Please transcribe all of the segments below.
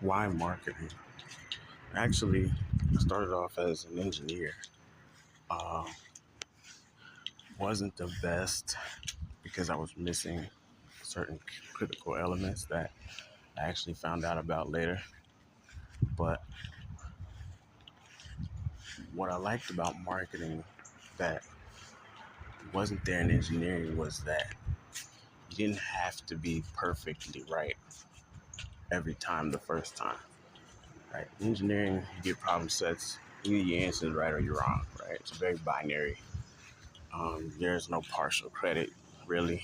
Why marketing? Actually, I started off as an engineer. Uh, wasn't the best because I was missing certain critical elements that I actually found out about later. But what I liked about marketing that wasn't there in engineering was that you didn't have to be perfectly right every time the first time. Right? In engineering, you get problem sets. Either your answer is right or you're wrong. Right? It's very binary. There's no partial credit really,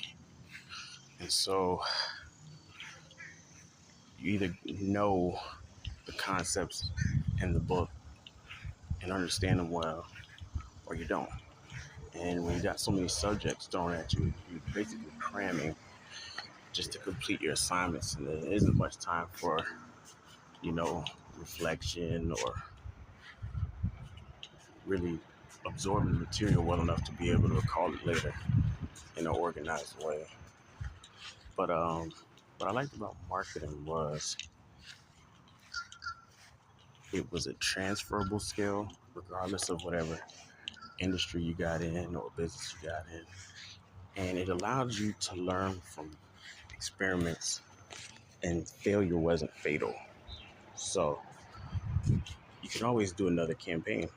and so you either know the concepts in the book and understand them well, or you don't. And when you got so many subjects thrown at you, you're basically cramming just to complete your assignments, and there isn't much time for you know reflection or really absorbing the material well enough to be able to recall it later in an organized way. But what I liked about marketing was it was a transferable skill, regardless of whatever industry you got in or business you got in. And it allowed you to learn from experiments, and failure wasn't fatal. So you can always do another campaign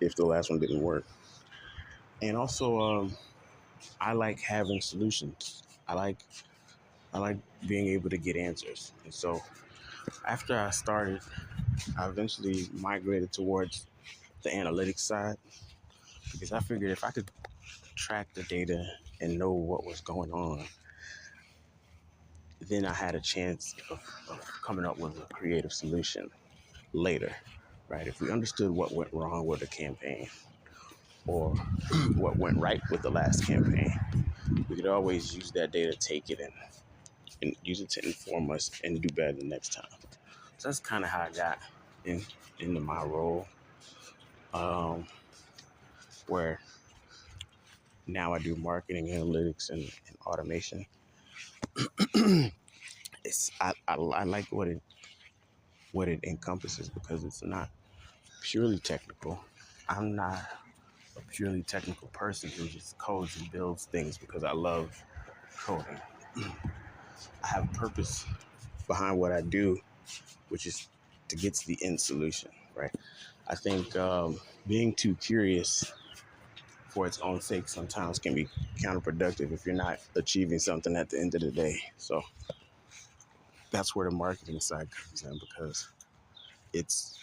if the last one didn't work. And also, I like having solutions. I like being able to get answers. And so after I started, I eventually migrated towards the analytics side because I figured if I could track the data and know what was going on, then I had a chance of coming up with a creative solution later, right? If we understood what went wrong with the campaign or what went right with the last campaign, we could always use that data, take it and use it to inform us and do better the next time. So that's kind of how I got in into my role, um, where now I do marketing analytics and automation. I like what it encompasses because it's not purely technical. I'm not a purely technical person who just codes and builds things because I love coding. I have a purpose behind what I do, which is to get to the end solution, right? I think being too curious for its own sake sometimes can be counterproductive if you're not achieving something at the end of the day. So that's where the marketing side comes in because it's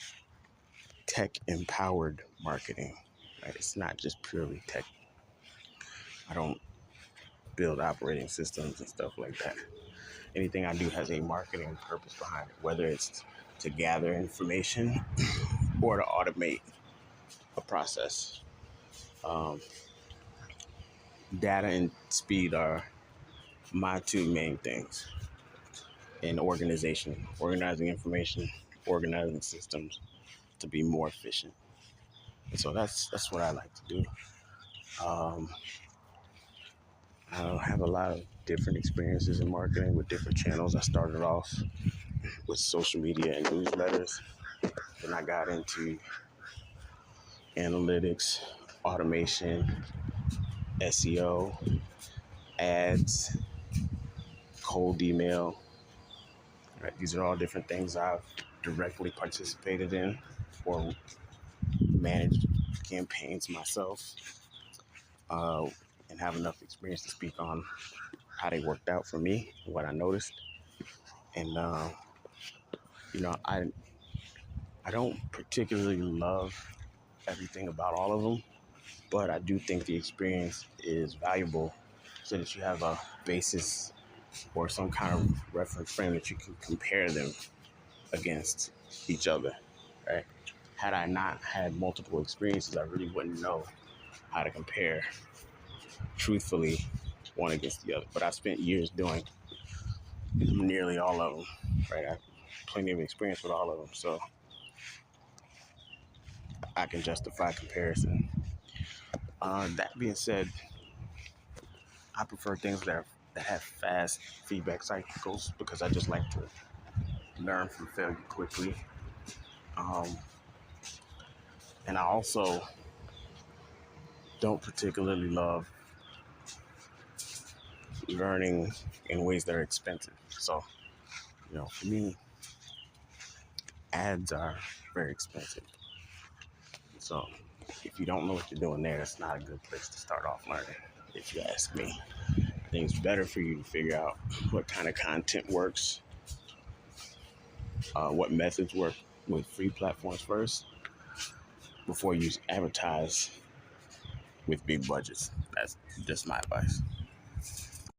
tech empowered marketing, right? It's not just purely tech. I don't build operating systems and stuff like that. Anything I do has a marketing purpose behind it, whether it's to gather information or to automate a process. Um, Data and speed are my two main things in organizing information, organizing systems to be more efficient. And so that's what I like to do. Um, I have a lot of different experiences in marketing with different channels. I started off with social media and newsletters. Then I got into analytics, automation, SEO, ads, cold email. Right? These are all different things I've directly participated in or managed campaigns myself, uh, and have enough experience to speak on how they worked out for me, what I noticed. And, you know, I don't particularly love everything about all of them, but I do think the experience is valuable so that you have a basis or some kind of reference frame that you can compare them against each other, right? Had I not had multiple experiences, I really wouldn't know how to compare truthfully one against the other. But I spent years doing nearly all of them, right? I have plenty of experience with all of them, so I can justify comparison. That being said, I prefer things that have fast feedback cycles because I just like to learn from failure quickly. And I also don't particularly love learning in ways that are expensive. So, for me, ads are very expensive. So if you don't know what you're doing there, it's not a good place to start off learning, if you ask me. I think it's better for you to figure out what kind of content works, what methods work with free platforms first before you advertise with big budgets. That's just my advice.